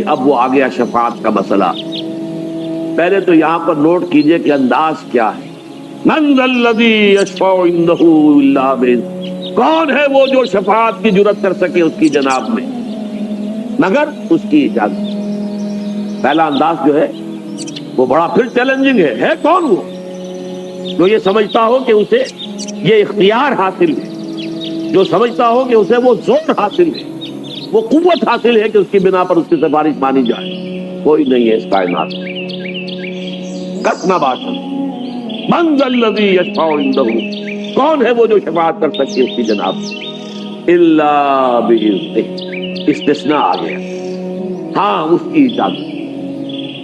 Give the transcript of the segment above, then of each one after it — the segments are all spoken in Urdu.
اب وہ آ گیا شفاعت کا مسئلہ. پہلے تو یہاں پر نوٹ کیجئے کہ انداز کیا ہے. من ذا الذی یشفع عنده الا باذنہ، کون ہے وہ جو شفاعت کی جرات کر سکے اس کی جناب میں مگر اس کی اجازت. پہلا انداز جو ہے وہ بڑا پھر چیلنجنگ ہے کون وہ جو یہ سمجھتا ہو کہ اسے یہ اختیار حاصل ہے، جو سمجھتا ہو کہ اسے وہ زور حاصل ہے، وہ قوت حاصل ہے کہ اس کی بنا پر اس کی سفارش مانی جائے. کوئی نہیں ہے اس کائنات میں. کتنا بات ہے. من ذا الذی یشفع عنده، کون ہے وہ جو شفاعت کر سکتی ہے اس کی جناب الا باذنہ. استثناء آ گیا، ہاں اس کی اجازت.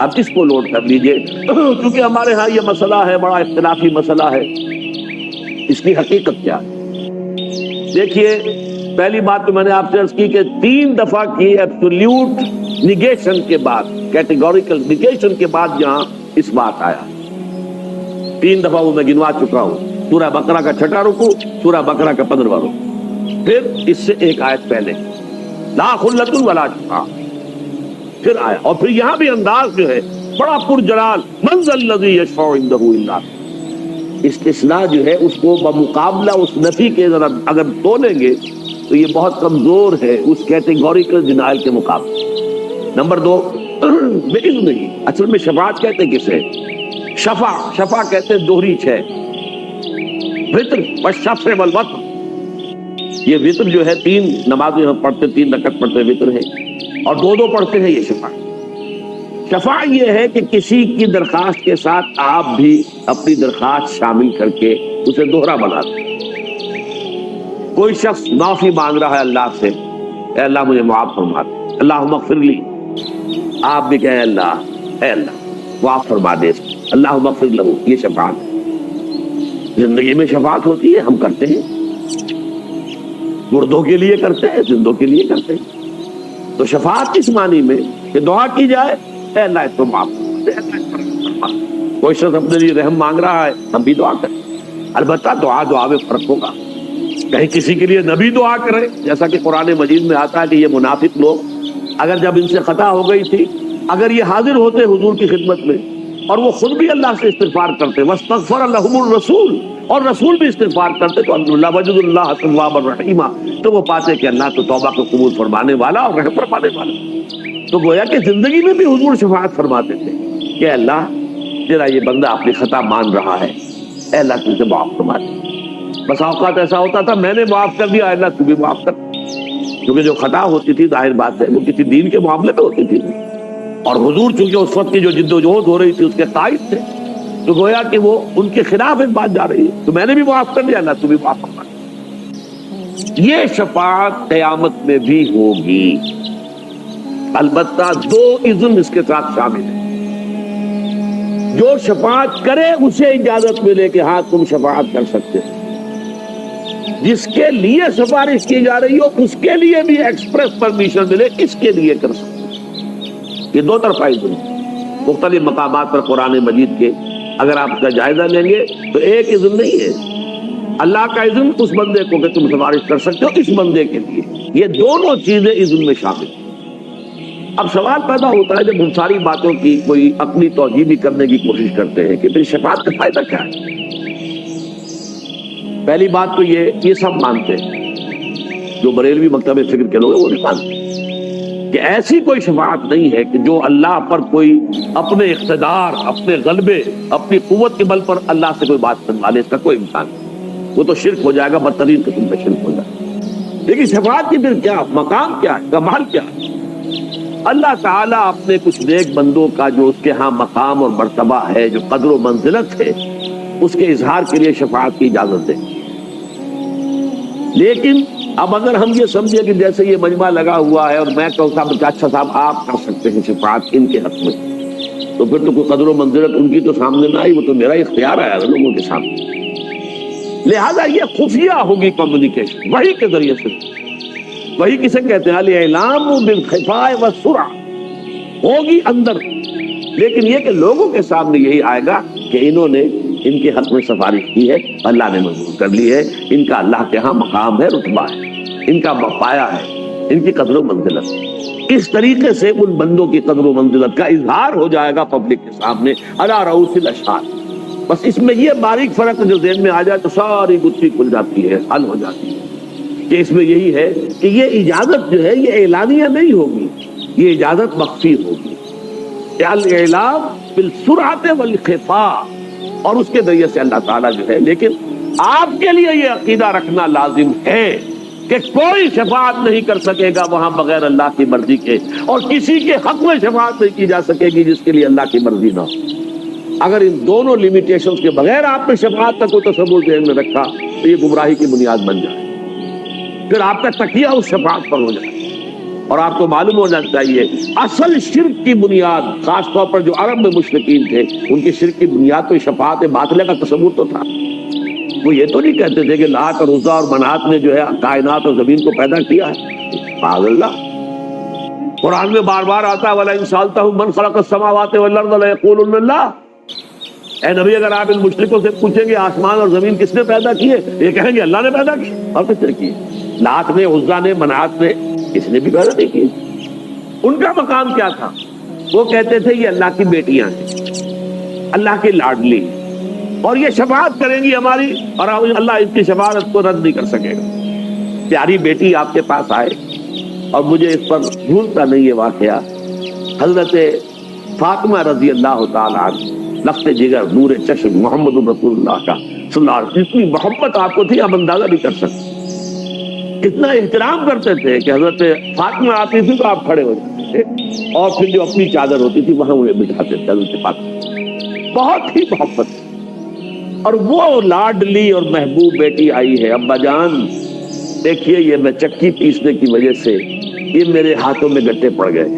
اب اس کو نوٹ کر لیجئے کیونکہ ہمارے ہاں یہ مسئلہ ہے، بڑا اختلافی مسئلہ ہے. اس کی حقیقت کیا ہے؟ دیکھیے، پہلی بات تو میں نے آپ سے عرض کی کہ 3 دفعہ کی ایبسولوٹ نیگیشن کے بعد، کیٹیگوریکل نیگیشن کے بعد جہاں اس بات آیا 3 دفعہ وہ میں گنوا چکا ہوں. سورہ بقرہ کا 6واں رکوع، سورہ بقرہ کا 15واں رکوع، پھر اس سے ایک آیت پہلے لا خلۃ ولا شفاعۃ پھر آیا. اور پھر یہاں بھی انداز جو ہے بڑا پرجلال، من ذا الذی یشفع عنده الا. استثناء جو ہے اس کو بمقابلہ اس نفی کے ذرا اگر تولیں گے تو یہ بہت کمزور ہے اس کیٹیگوریکل ڈینائل کے مقابلے. نمبر 2، باذن نہیں. اصل میں شفاعت کہتے کسے؟ شفا کہتے دوہری 6 وتر والشفع والوتر. یہ وتر جو ہے 3 نمازیں ہم پڑھتے، 3 رکعت پڑھتے وتر ہے، اور 2 پڑھتے ہیں. یہ شفاع یہ ہے کہ کسی کی درخواست کے ساتھ آپ بھی اپنی درخواست شامل کر کے اسے دوہرا بنا دیں. کوئی شخص معافی مانگ رہا ہے اللہ سے، اے اللہ مجھے معاف فرما دے، اللہم اغفر لی. آپ بھی کہیں اے اللہ معاف فرما دے، اللہم اغفر لہو. یہ شفاعت ہے. زندگی میں شفاعت ہوتی ہے، ہم کرتے ہیں، مردوں کے لیے کرتے ہیں، زندوں کے لیے کرتے ہیں. تو شفاعت کس معنی میں کہ دعا کی جائے، اے اللہ اس کو معاف فرما دے، اللہ اس پر رحم فرما. کوئی شخص اپنے لیے رحم مانگ رہا ہے، ہم بھی دعا کریں. البتہ دعا میں فرق ہوگا. کہیں کسی کے لیے نبی دعا کرے، جیسا کہ قرآن مجید میں آتا ہے کہ یہ منافق لوگ اگر جب ان سے خطا ہو گئی تھی، اگر یہ حاضر ہوتے حضور کی خدمت میں اور وہ خود بھی اللہ سے استغفار کرتے، واستغفر لهم الرسول، اور رسول بھی استغفار کرتے، تو اللہ وجد اللہ توابا رحیما، تو وہ پاتے کہ اللہ تو توبہ کو قبول فرمانے والا اور رحم فرمانے والا. تو گویا کہ زندگی میں بھی حضور شفاعت فرماتے تھے کہ اللہ تیرا یہ بندہ اپنی خطا مان رہا ہے، اے اللہ تجھے معاف فرما دے. بس اوقات ایسا ہوتا تھا میں نے معاف کر دیا، اللہ تو بھی معاف کر. کیونکہ جو خطا ہوتی تھی ظاہر بات ہے وہ کسی دین کے معاملے میں ہوتی تھی، اور حضور چونکہ اس وقت کی جو جد و جہد ہو رہی تھی اس کے قائد تھے، تو گویا کہ وہ ان کے خلاف ایک بات جا رہی ہے، تو میں نے بھی معاف کر دیا، اللہ تو بھی معاف فرما دے. یہ شفاعت قیامت میں بھی ہوگی، البتہ 2 اذن اس کے ساتھ شامل ہیں. جو شفاعت کرے اسے اجازت ملے کہ ہاں تم شفاعت کر سکتے ہو. جس کے لیے سفارش کی جا رہی ہو اس کے لیے بھی ایکسپریس پرمیشن ملے، اس کے لیے کر سکتے. یہ 2 طرفہ اذن مختلف مقامات پر قرآن مجید کے اگر آپ کا جائزہ لیں گے تو ایک اذن نہیں ہے. اللہ کا اذن اس بندے کو کہ تم سفارش کر سکتے ہو، اس بندے کے لیے. یہ دونوں چیزیں اذن میں شامل ہیں. اب سوال پیدا ہوتا ہے جب ان ساری باتوں کی کوئی اپنی توجیہ بھی کرنے کی کوشش کرتے ہیں کہ پھر شفاعت کا فائدہ کیا ہے. پہلی بات تو یہ سب مانتے ہیں، جو بریلوی مکتب فکر کے لوگ ہیں وہ بھی مانتے ہیں کہ ایسی کوئی شفاعت نہیں ہے کہ جو اللہ پر کوئی اپنے اقتدار، اپنے غلبے، اپنی قوت کے بل پر اللہ سے کوئی بات کروا لے. اس کا کوئی امکان نہیں. وہ تو شرک ہو جائے گا، بدترین قسم کا شرک ہو جائے گا. لیکن شفاعت کی پھر کیا مقام، کیا ہے کمال، کیا ہے؟ اللہ تعالیٰ اپنے کچھ نیک بندوں کا جو اس کے ہاں مقام اور مرتبہ ہے، جو قدر و منزلت ہے، اس کے اظہار کے لیے شفاعت کی اجازت دے. لیکن اب اگر ہم یہ سمجھے کہ جیسے یہ مجمع لگا ہوا ہے اور میں کہوں صاحب اچھا صاحب آپ کر سکتے ہیں شفاعت ان کے حق میں، تو پھر تو کوئی قدر و منزلت ان کی تو سامنے نہ آئی، وہ تو میرا اختیار آیا لوگوں کے سامنے. لہذا یہ خفیہ ہوگی کمیونیکیشن، وحی کے ذریعے سے. وحی کسے کہتے ہیں؟ الاعلام بالخفاء والسرعہ، ہوگی اندر، لیکن یہ کہ لوگوں کے سامنے یہی آئے گا کہ انہوں نے ان کے حق میں سفارش کی ہے، اللہ نے منظور کر لی ہے، ان کا اللہ کے ہاں مقام ہے، رتبہ ہے، ان کا پایا ہے. ان کی قدر و منزلت، اس طریقے سے ان بندوں کی قدر و منزلت کا اظہار ہو جائے گا پبلک کے سامنے علی رؤوس الاشہاد۔ بس اس میں یہ باریک فرق جو ذہن میں آ جائے تو ساری گتھی کھل جاتی ہے، حل ہو جاتی ہے، کہ اس میں یہی ہے کہ یہ اجازت جو ہے یہ اعلانیہ نہیں ہوگی، یہ اجازت مخفی ہوگی، الاعلام بالسرعۃ والخفاء، اور اس کے ذریعے سے اللہ تعالیٰ جو ہے، لیکن آپ کے لیے یہ عقیدہ رکھنا لازم ہے کہ کوئی شفاعت نہیں کر سکے گا وہاں بغیر اللہ کی مرضی کے، اور کسی کے حق میں شفاعت نہیں کی جا سکے گی جس کے لیے اللہ کی مرضی نہ ہو۔ اگر ان دونوں لیمیٹیشنز کے بغیر آپ نے شفاعت کا کوئی تصور ذہن میں رکھا تو یہ گمراہی کی بنیاد بن جائے، پھر آپ کا تکیہ اس شفاعت پر ہو جائے۔ اور آپ کو معلوم ہونا چاہیے اصل شرک کی بنیاد، خاص طور پر جو عرب میں مشرکین تھے، ان کی شرک کی بنیاد تو شفاعت باطلہ کا تصور تو تھا۔ وہ یہ تو نہیں کہتے تھے کہ لات اور عزا اور منات نے جو ہے کائنات اور زمین کو پیدا کیا ہے، معاذ اللہ۔ قرآن میں بار بار آتا ہے وَلَئِن سَأَلْتَهُم مَّن خَلَقَ السَّمَاوَاتِ وَالْأَرْضَ لَيَقُولُنَّ اللَّهُ۔ اے نبی اگر آپ ان مشرکوں سے پوچھیں گے آسمان اور زمین کس نے پیدا کیے، یہ کہیں گے اللہ نے پیدا کیے، اور کس نے کیے؟ لات نے، عزا نے، منات نے، کس نے بھی پیدا نہیں کیے۔ ان کا مقام کیا تھا؟ وہ کہتے تھے یہ اللہ کی بیٹیاں ہیں، اللہ کی لاڈلی، اور یہ شفاعت کریں گی ہماری، اور اللہ اس کی شفاعت کو رد نہیں کر سکے گا۔ پیاری بیٹی آپ کے پاس آئے، اور مجھے اس پر بھولتا نہیں یہ واقعہ، حضرت فاطمہ رضی اللہ تعالیٰ عنہ، لخت جگر، نور چشم، محمد رسول اللہ کا صلی اللہ علیہ وسلم، اتنی محبت آپ کو تھی آپ اندازہ نہیں کر سکتے، اتنا احترام کرتے تھے کہ حضرت فاطمہ آتی تھی تو آپ کھڑے ہو جاتے تھے، اور پھر جو اپنی چادر ہوتی تھی وہاں انہیں بٹھاتے تھے حضرت فاطمہ، بہت ہی محبت۔ اور وہ لاڈلی اور محبوب بیٹی آئی ہے، ابا جان دیکھیے یہ میں چکی پیسنے کی وجہ سے یہ میرے ہاتھوں میں گٹے پڑ گئے،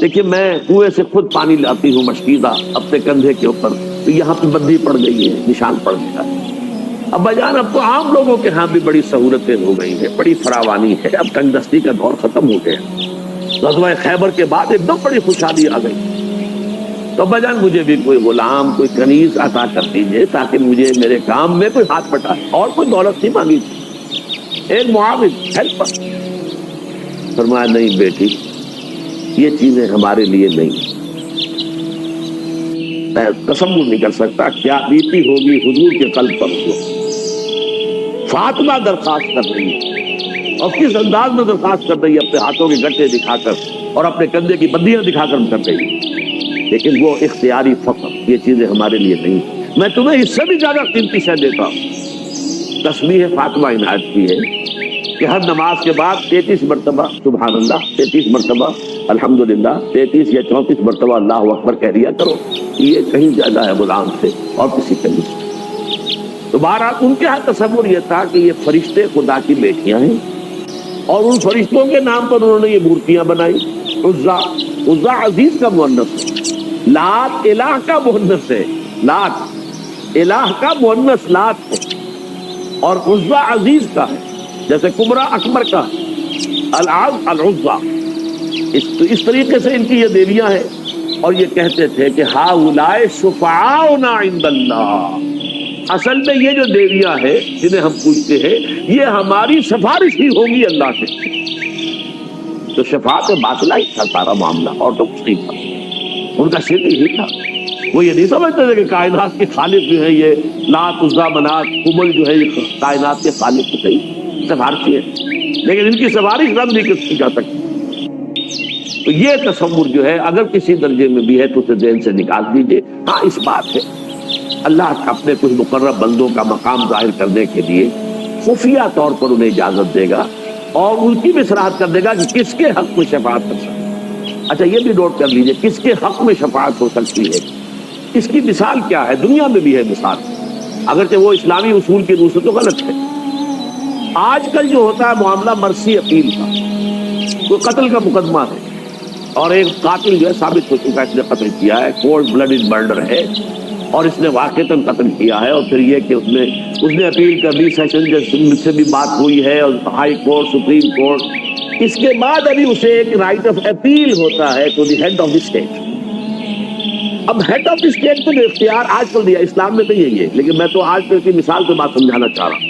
دیکھیے میں کنویں سے خود پانی لاتی ہوں مشکیزہ اپنے کندھے کے اوپر، تو یہاں پہ بدی پڑ گئی ہے، نشان پڑ گیا۔ ابا جان اب تو عام لوگوں کے ہاں بھی بڑی سہولتیں ہو گئی ہیں، بڑی فراوانی ہے، اب تنگ دستی کا دور ختم ہو گیا، غزوہ خیبر کے بعد ایک دم بڑی خوشحالی آ گئی، تو ابا جان مجھے بھی کوئی غلام، کوئی کنیز عطا کر دیجیے تاکہ مجھے میرے کام میں کوئی ہاتھ بٹائے، اور کوئی دولت نہیں مانگی تھی، ایک معاون، ہیلپر۔ فرمایا نہیں بیٹی یہ چیزیں ہمارے لیے نہیں، میں تصور نہیں کر سکتا کیا بیتی ہوگی حضور کے قلب پر۔ فاطمہ درخواست کر رہی ہے، اور کس انداز میں درخواست کر رہی ہے، اپنے ہاتھوں کے گٹے دکھا کر اور اپنے کندھے کی بدیاں دکھا کر کر رہی ہے، لیکن وہ اختیاری فقر، یہ چیزیں ہمارے لیے نہیں، میں تمہیں اس سے بھی زیادہ قیمتی شے دیتا ہوں۔ تسبیح فاطمہ عنایت کی ہے کہ ہر نماز کے بعد 33 مرتبہ سبحان اللہ، 33 مرتبہ الحمدللہ، 33 یا 34 مرتبہ اللہ اکبر کہہ دیا کرو، یہ کہیں زیادہ ہے غلام سے اور کسی کے نہیں۔ تو بہرحال ان کے ہاں تصور یہ تھا کہ یہ فرشتے خدا کی بیٹیاں ہیں، اور ان فرشتوں کے نام پر انہوں نے یہ مورتیاں بنائی۔ عزا، عزا عزیز کا مؤنث ہے، لات الہ کا مؤنث ہے، لات الہ کا مؤنث لات ہے، اور عزا عزیز کا ہے، جیسے کبرا اکبر کا العز العزا، اس طریقے سے ان کی یہ دیویاں ہیں، اور یہ کہتے تھے کہ ہؤلاء شفعاؤنا عند اللہ، اصل میں یہ جو دیویاں ہیں جنہیں ہم پوچھتے ہیں یہ ہماری سفارش ہی ہوگی اللہ سے۔ تو شفاعت باطلہ ہی تھا سارا معاملہ، اور تو کچھ نہیں تھا، ان کا شرک ہی تھا۔ وہ یہ نہیں سمجھتے تھے کہ کائنات کے خالق جو ہے یہ لات، عزا، منات، قبل جو ہے یہ کائنات کے خالق تو صحیح سفارشی ہے، لیکن ان کی سفارش رد نہیں کی جا سکتی۔ تو یہ تصور جو ہے اگر کسی درجے میں بھی ہے تو اسے ذہن سے نکال دیجئے۔ ہاں اس بات ہے اللہ اپنے کچھ مقرب بندوں کا مقام ظاہر کرنے کے لیے خفیہ طور پر انہیں اجازت دے گا، اور ان کی بھی صراحت کر دے گا کہ کس کے حق میں شفاعت کر سکتے ہیں۔ اچھا یہ بھی نوٹ کر لیجئے کس کے حق میں شفاعت ہو سکتی ہے، اس کی مثال کیا ہے، دنیا میں بھی ہے مثال، اگرچہ وہ اسلامی اصول کی روح سے تو غلط ہے۔ آج کل جو ہوتا ہے معاملہ مرسی اپیل کا، کوئی قتل کا مقدمہ ہے اور ایک قاتل جو ہے ثابت ہو چکا ہے اس نے قتل کیا ہے، کولڈ بلڈڈ مرڈر ہے، اور اس نے واقعتاً قتل کیا ہے، اور پھر یہ کہ اس نے اپیل کر دی، سیشن سے بھی بات ہوئی ہے، اور ہائی کورٹ، سپریم کورٹ، اس کے بعد ابھی اسے ایک رائٹ آف اپیل ہوتا ہے to the head of the state. اب ہیڈ آف دی اسٹیٹ کو جو اختیار آج کل دیا اسلام میں نہیں ہے یہ، لیکن میں تو آج کل کی مثال سے بات سمجھانا چاہ رہا ہوں۔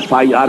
FIR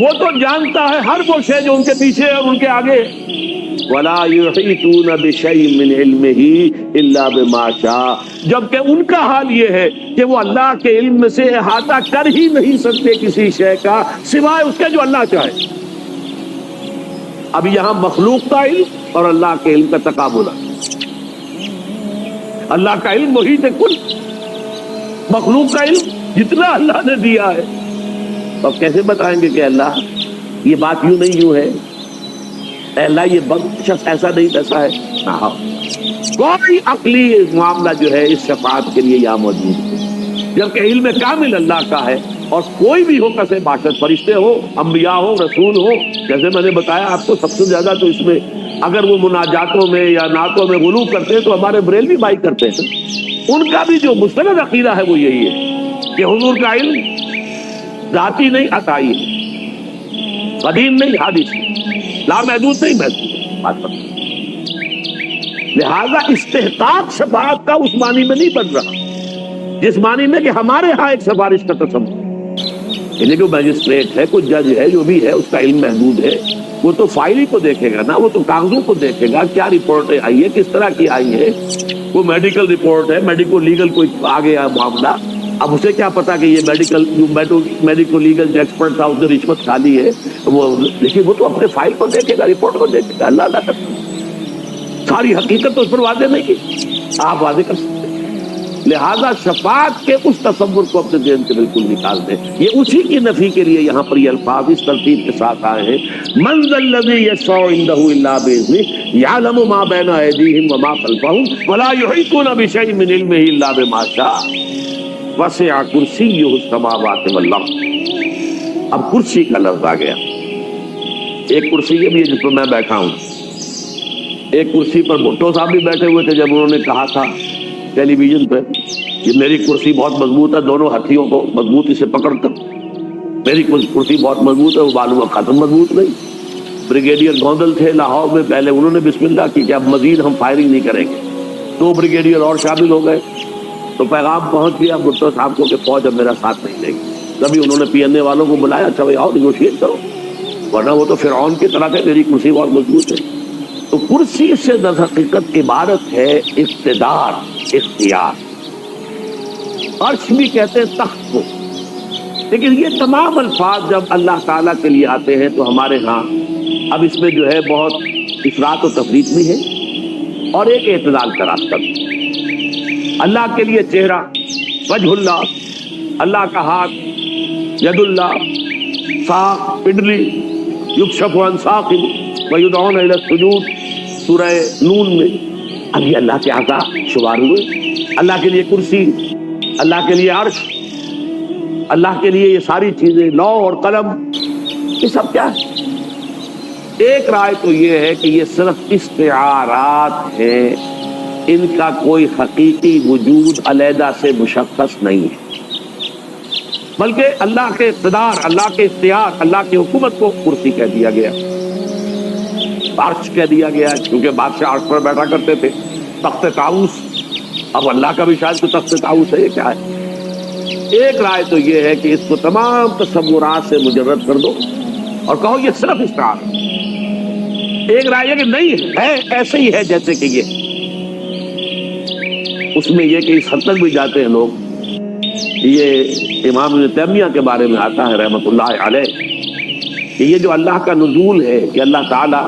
وہ تو جانتا ہے ہر وہ شے جو ان کے پیچھے اور ان کے آگے. وَلَا يُحِيطُونَ بِشَيْءٍ مِّنْ عِلْمِهِ إِلَّا بِمَا شَاءَ. جبکہ ان کا حال یہ ہے کہ وہ اللہ کے علم سے احاطہ کر ہی نہیں سکتے کسی شے کا سوائے اس کے جو اللہ چاہے. اب یہاں مخلوق کا علم اور اللہ کے علم کا تقابل ہے. اللہ کا علم محیط کل، مخلوق کا علم جتنا اللہ نے دیا ہے. تو کیسے بتائیں گے کہ اللہ یہ بات یوں نہیں یوں ہے، اے اللہ یہ شخص ایسا نہیں ایسا ہے. کوئی عقلی معاملہ جو ہے اس شفاعت کے لیے یہاں موجود ہے، جبکہ علم کامل اللہ کا ہے. اور کوئی بھی ہو کسے باشد، فرشتے ہو، انبیاء ہو، رسول ہو. جیسے میں نے بتایا آپ کو سب سے زیادہ تو اس میں اگر وہ مناجاتوں میں یا نعتوں میں غلو کرتے ہیں تو ہمارے بریلوی بھائی کرتے ہیں. ان کا بھی جو مستند عقیدہ ہے وہ یہی ہے کہ حضور کا علم ذاتی نہیں عطائی ہے، قدیم نہیں حادث، لامحدود نہیں محدود. لہذا استحقاق شفاعت کا اس معنی میں نہیں بن رہا جس معنی میں کہ ہمارے ہاں ایک سفارش کا تصور، یعنی کہ میجسٹریٹ ہے، کوئی جج ہے، جو بھی ہے اس کا علم محدود ہے. وہ تو فائل ہی کو دیکھے گا نا، وہ تو کاغذوں کو دیکھے گا، کیا رپورٹیں آئی ہے، کس طرح کی آئی ہے. وہ میڈیکل رپورٹ ہے، میڈیکو لیگل کوئی آ گیا معاملہ، اب اسے کیا پتا کہ یہ میڈیکو لیگل جو ایکسپرٹ تھا اس نے رشوت کھا لی ہے. وہ لیکن وہ تو اپنے فائل کو دیکھے گا، رپورٹ کو دیکھے گا. اللہ اللہ کرتا ساری حقیقت تو اس پر واضح نہیں کی، آپ واضح کر سکتے. لہذا شفاعت کے اس تصور کو اپنے ذہن سے بالکل نکال دیں. یہ اسی کی نفی کے لیے یہاں پر یہ الفاظ اس ترتیب کے ساتھ آئے ہیں. من ذا الذی یشفع عنده الا باذنہ یعلم ما بین ایدیہم وما خلفہم ولا یحیطون بشیء من علمہ الا بما شاء وسع کرسیہ السماوات والارض. اب کرسی کا لفظ آ گیا. ایک کرسی یہ بھی ہے جس پر میں بیٹھا ہوں. ایک کرسی پر بھٹو صاحب بھی بیٹھے ہوئے تھے جب انہوں نے کہا تھا ٹیلی ویژن پہ کہ میری کرسی بہت مضبوط ہے، دونوں ہاتھیوں کو مضبوطی سے پکڑ کر. میری کرسی بہت مضبوط ہے، وہ معلوم ختم مضبوط نہیں. بریگیڈیئر گوندل تھے لاہور میں، پہلے انہوں نے بسم اللہ کی کہ اب مزید ہم فائرنگ نہیں کریں گے. 2 بریگیڈیئر اور شامل ہو گئے تو پیغام پہنچ گیا بھٹو صاحب کو کہ فوج اب میرا ساتھ نہیں دے گی. تبھی انہوں نے پی این اے والوں کو بلایا، اچھا بھائی آؤ نیگوشیٹ کرو، ورنہ وہ تو فرعون کی طرح تھے. میری کرسی بہت مضبوط ہے. تو کرسی سے در حقیقت عبارت ہے اقتدار، اختیار. عرش بھی کہتے ہیں تخت کو. لیکن یہ تمام الفاظ جب اللہ تعالیٰ کے لیے آتے ہیں تو ہمارے ہاں اب اس میں جو ہے بہت افراط و تفریط بھی ہے اور ایک اعتدال کا راستہ بھی. اللہ کے لیے چہرہ، وجہ اللہ، اللہ کا ہاتھ، ید اللہ، ساق، پنڈلی، یکشف عن ساق ویدعون الی السجود، سورہ نون میں. اب یہ اللہ کے اعضاء شمار ہوئے. اللہ کے لیے کرسی، اللہ کے لیے عرش، اللہ کے لیے یہ ساری چیزیں، لوح اور قلم، یہ سب کیا ہے؟ ایک رائے تو یہ ہے کہ یہ صرف استعارات ہیں، ان کا کوئی حقیقی وجود علیحدہ سے مشخص نہیں ہے، بلکہ اللہ کے اقتدار، اللہ کے اختیار، اللہ کی حکومت کو کرسی کہہ دیا گیا، عرش کہہ دیا گیا کیونکہ بادشاہ عرش پر بیٹھا کرتے تھے. تخت طاؤس، اب اللہ کا بھی شاید کوئی تخت طاؤس ہے، یہ کیا ہے؟ ایک رائے تو یہ ہے کہ اس کو تمام تصورات سے مجرد کر دو اور کہو یہ صرف استعارہ. ایک رائے یہ کہ نہیں ہے، ایسے ہی ہے جیسے کہ یہ. اس میں یہ کہ اس حد تک بھی جاتے ہیں لوگ، یہ امام ابن تیمیہ کے بارے میں آتا ہے رحمۃ اللہ علیہ کہ یہ جو اللہ کا نزول ہے کہ اللہ تعالیٰ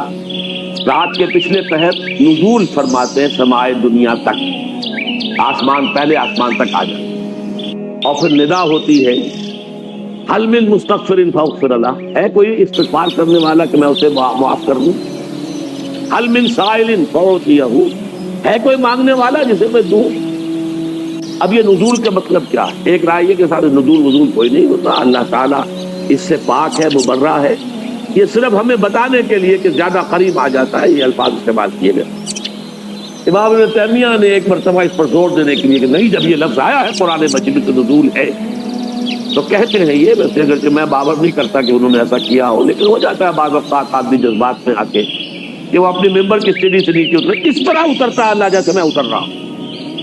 رات کے پچھلے پہر نزول فرماتے ہیں سمائے دنیا تک، آسمان، پہلے آسمان تک آ جائے، اور پھر ندا ہوتی ہے حل من مستغفر فاغفر له، ہے کوئی استغفار کرنے والا کہ میں اسے معاف کر دوں؟ حل من سائل فاعطیہ، ہے کوئی مانگنے والا جسے میں دوں؟ اب یہ نزول کا مطلب کیا ہے؟ ایک رائے یہ کہ سارے نزول کوئی نہیں ہوتا، اللہ تعالیٰ اس سے پاک ہے، مبرہ ہے. یہ صرف ہمیں بتانے کے لیے کہ زیادہ قریب آ جاتا ہے یہ الفاظ استعمال کیے گئے. امام ابن تیمیہ نے ایک مرتبہ اس پر زور دینے کے لیے کہ نہیں، جب یہ لفظ آیا ہے قرآن مجید میں نزول ہے، تو کہتے ہیں یہ، ویسے اگرچہ میں باور نہیں کرتا کہ انہوں نے ایسا کیا ہو، لیکن ہو جاتا ہے بعض اوقات آدمی جذبات میں آ کے کہ وہ اپنے ممبر کی سیڑھی سے نیچے اترے، اس طرح اترتا ہے اللہ جیسے میں اتر رہا ہوں.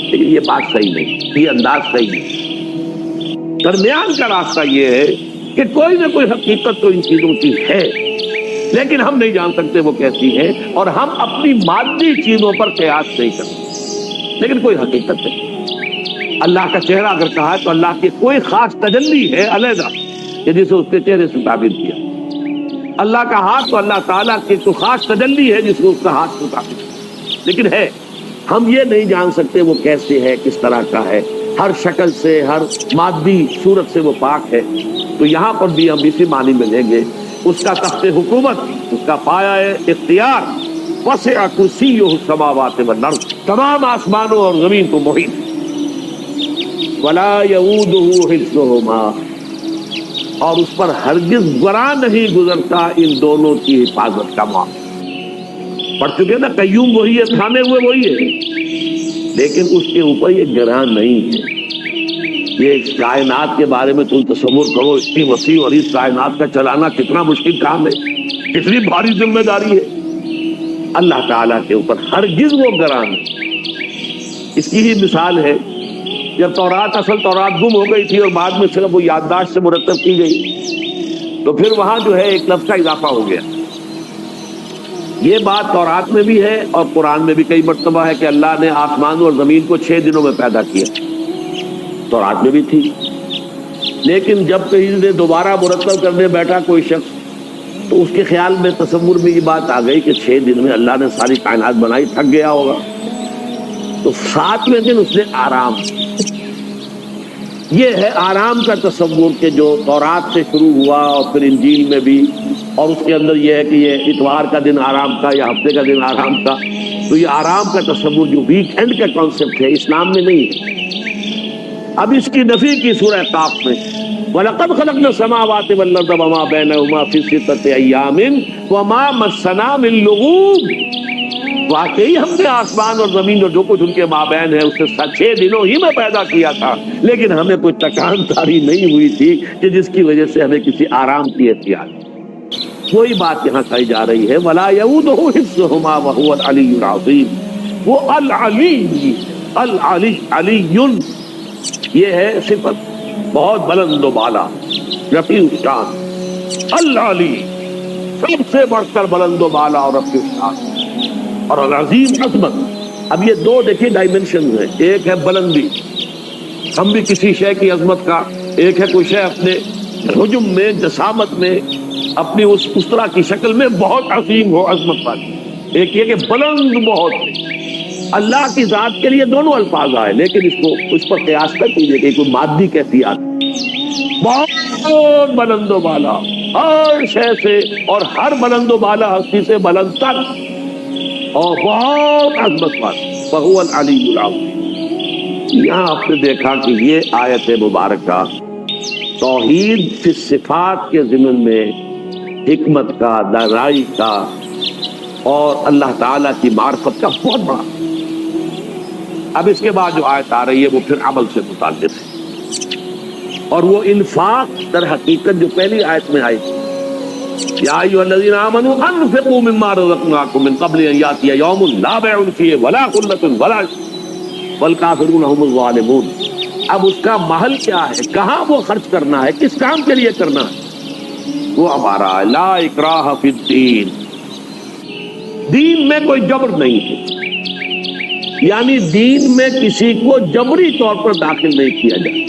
لیکن یہ بات صحیح نہیں، یہ انداز صحیح نہیں. درمیان کا راستہ یہ ہے کہ کوئی نہ کوئی حقیقت تو ان چیزوں کی ہے، لیکن ہم نہیں جان سکتے وہ کیسی ہے، اور ہم اپنی مادی چیزوں پر قیاس نہیں کرتے، لیکن کوئی حقیقت ہے۔ اللہ کا چہرہ اگر کہا ہے تو اللہ کی کوئی خاص تجلی ہے علیحدہ کہ جسے اس کے چہرے سے تعبیر کیا۔ اللہ کا ہاتھ تو اللہ تعالیٰ کی کوئی خاص تجلی ہے جس کو اس کا ہاتھ سے تعبیر کیا، لیکن ہے، ہم یہ نہیں جان سکتے وہ کیسے ہے، کس طرح کا ہے، ہر شکل سے، ہر مادی صورت سے وہ پاک ہے۔ تو یہاں پر بھی ہم اسی معنی میں لیں گے، اس کا تخت حکومت، اس کا پایہ اختیار، وسع کرسیہ السماوات والارض، تمام آسمانوں اور زمین کو محیط، ولا یؤودہ حفظہما، اور اس پر ہرگز گراں نہیں گزرتا ان دونوں کی حفاظت کا معاملہ۔ پڑھ چکے نا، قیوم وہی ہے، تھامے ہوئے وہی ہے، لیکن اس کے اوپر یہ گراں نہیں ہے۔ یہ اس کائنات کے بارے میں تم تصور کرو، اتنی وسیع اور اس کائنات کا چلانا کتنا مشکل کام ہے، کتنی بھاری ذمہ داری ہے۔ اللہ تعالیٰ کے اوپر ہرگز وہ گراں نہیں۔ اس کی ہی مثال ہے، جب تورات، اصل تورات گم ہو گئی تھی اور بعد میں صرف وہ یادداشت سے مرتب کی گئی، تو پھر وہاں جو ہے ایک لفظ کا اضافہ ہو گیا۔ یہ بات تورات میں بھی ہے اور قرآن میں بھی کئی مرتبہ ہے کہ اللہ نے آسمان اور زمین کو 6 دنوں میں پیدا کیا، تورات میں بھی تھی، لیکن جب کہیں نے دوبارہ مرتب کرنے بیٹھا کوئی شخص تو اس کے خیال میں، تصور میں یہ بات آ گئی کہ 6 دن میں اللہ نے ساری کائنات بنائی، تھک گیا ہوگا، تو 7ویں دن اس نے آرام۔ یہ ہے آرام کا تصور کہ جو تورات سے شروع ہوا اور پھر انجیل میں بھی، اور اس کے اندر یہ ہے کہ یہ اتوار کا دن آرام کا یا ہفتے کا دن آرام کا۔ تو یہ آرام کا تصور جو ویک اینڈ کا کانسیپٹ ہے، اسلام میں نہیں ہے۔ اب اس کی نفی کی سورہ قاف میں، وَلَقَدْ خَلَقْنَا السَّمَاوَاتِ وَالْأَرْضَ وَمَا بَيْنَهُمَا فِي سِتَّةِ أَيَّامٍ وَمَا مَسَّنَا مِن لُغُوبٍ، واقعی ہم نے آسمان اور زمین اور جو کچھ ان کے مابین ہے اسے 6 دنوں ہی میں پیدا کیا تھا، لیکن ہمیں کوئی تکان تاری نہیں ہوئی تھی کہ جس کی وجہ سے ہمیں کسی آرام کی احتیاج۔ وہی بات یہاں کہی جا رہی ہے، وَلَا يَؤُودُهُ حِفْظُهُمَا وَهُوَ الْعَلِيُّ الْعَظِيمُ۔ وہ العلی، العلی، علی، یہ ہے صفت، بہت بلند و بالا، رفیع الشان، العلی، سب سے بڑھ کر بلند و بالا اور رفیع الشان، اور العظیم، عظمت۔ اب یہ دو دیکھیے ڈائمنشنز ہیں، ایک ہے بلندی، ہم بھی کسی شے کی عظمت کا، ایک ہے کوئی شے اپنے حجم میں، جسامت میں، اپنی اس طرح کی شکل میں بہت عظیم ہو، عظمت والی، ایک یہ کہ بلند بہت ہے۔ اللہ کی ذات کے لیے دونوں الفاظ آئے، لیکن اس پر قیاس کر دیجیے کہ کوئی مادی کیفیات، بہت بلند و بالا ہر شے سے، اور ہر بلند و بالا ہستی سے بلند تر، اور بہت عظمت والا، وَهُوَ الْعَلِيُّ الْعَظِيمُ۔ یہاں آپ نے دیکھا کہ یہ آیت مبارکہ توحید فی الصفات کے ضمن میں حکمت کا، دانائی کا اور اللہ تعالیٰ کی معرفت کا بہت بڑا۔ اب اس کے بعد جو آیت آ رہی ہے وہ پھر عمل سے متعلق ہے، اور وہ انفاق در حقیقت جو پہلی آیت میں آئی، یا ایھا الذین آمنوا انفقوا مما رزقناکم من قبل ان یأتی یوم لا بیع فیہ ولا خلۃ ولا والکافرون ھم الظالمون۔ اب اس کا محل کیا ہے، کہاں وہ خرچ کرنا ہے، کس کام کے لیے کرنا ہے، وہ ہمارا لا اکراہ فی الدین، دین میں کوئی جبر نہیں ہے، یعنی دین میں کسی کو جبری طور پر داخل نہیں کیا جائے۔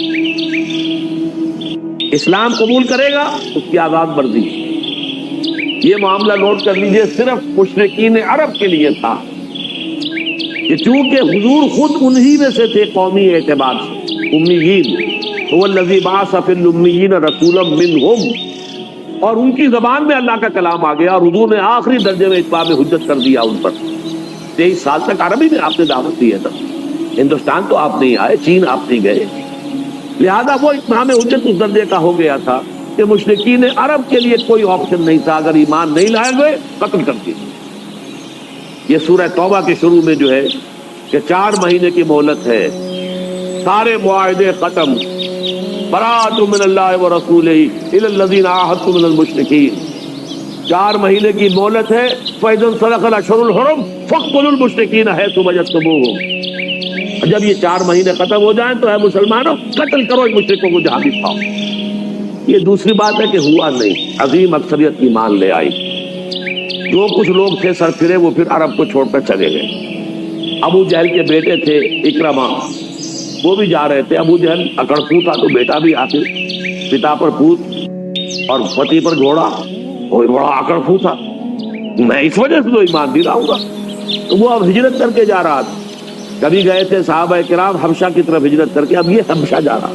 اسلام قبول کرے گا اس کی آزاد مرضی۔ یہ معاملہ نوٹ کر لیجئے، صرف مشرکین عرب کے لیے تھا کہ چونکہ حضور خود انہی میں سے تھے قومی اعتبار سے، امیین، هو الذی بعث فی الامیین رسولا منہم، اور ان کی زبان میں اللہ کا کلام آ گیا، اور حضور نے آخری درجے میں اتمام حجت کر دیا ان پر۔ 23 سال تک عربی میں آپ نے دعوت دی ہے، تب ہندوستان تو آپ نہیں آئے، چین آپ نہیں گئے، لہذا وہ اتمام حجت اس درجے کا ہو گیا تھا کہ مشرکین عرب کے لیے کوئی آپشن نہیں تھا، اگر ایمان نہیں لائے ہوئے قتل کر دیے۔ یہ سورہ توبہ کے شروع میں جو ہے کہ 4 مہینے کی مہلت ہے، سارے معاہدے ختم، براءۃ من اللہ ورسولہ الی الذین عاہدتم من المشرکین، 4 مہینے کی مہلت ہے، فَإِذَا انْسَلَخَ الْأَشْهُرُ الْحُرُمُ فَاقْتُلُوا الْمُشْرِكِينَ حَيْثُ وَجَدتُّمُوهُمْ۔ جب یہ 4 مہینے ختم ہو جائیں تو اے مسلمانوں قتل کرو ان مشرکوں کو جہاں بھی پاؤ۔ یہ دوسری بات ہے کہ ہوا نہیں، عظیم اکثریت ایمان لے آئی. جو کچھ لوگ تھے سر پھرے وہ پھر عرب کو چھوڑ کر چلے گئے. ابو جہل کے بیٹے تھے اکرمہ، وہ بھی جا رہے تھے. ابو جہل اکڑپو تھا تو بیٹا بھی آخر پتا پر پوت اور پتی پر گھوڑا، وہ بڑا اکڑپو تھا. میں اس وجہ سے تو ایمان نہیں لاؤں گا. تو وہ اب ہجرت کر کے جا رہا تھا. کبھی گئے تھے صحابہ کرام حبشہ کی طرف ہجرت کر کے، اب یہ حبشہ جا رہا.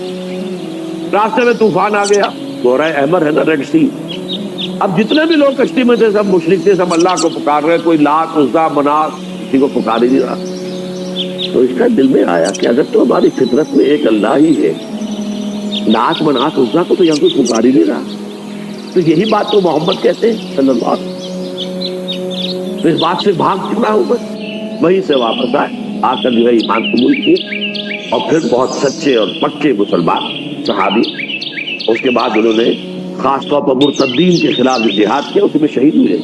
راستے میں طوفان آ گیا، گورہ احمر ہے نا ریڈ سی. اب جتنے بھی لوگ کشتی میں تھے سب مشرک تھے، سب اللہ کو پکار رہے. کوئی لات عزا منات کسی کو پکار ہی نہیں رہا. تو اس کا دل میں آیا کہ اگر تو ہماری فطرت میں ایک اللہ ہی ہے، لات منات عزا کو تو یہاں کوئی پکار ہی نہیں رہا، تو یہی بات تو محمد کہتے ہیں صلی اللہ علیہ وسلم. تو اس بات سے بھاگ چکا ہوں میں. وہیں سے واپس آئے، آ کر جو ہے ایمان قبول کیے اور پھر بہت سچے اور پکے مسلمان صحابی. اس کے بعد انہوں نے خاص طور پر مرتدین کے خلاف جو جہاد کیا اس میں شہید ہوئے،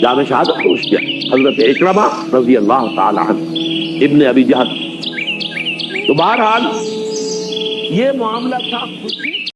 جام شہادت نوش کیا. حضرت اکرمہ رضی اللہ تعالی عنہ ابن ابی جہل. تو بہرحال یہ معاملہ تھا.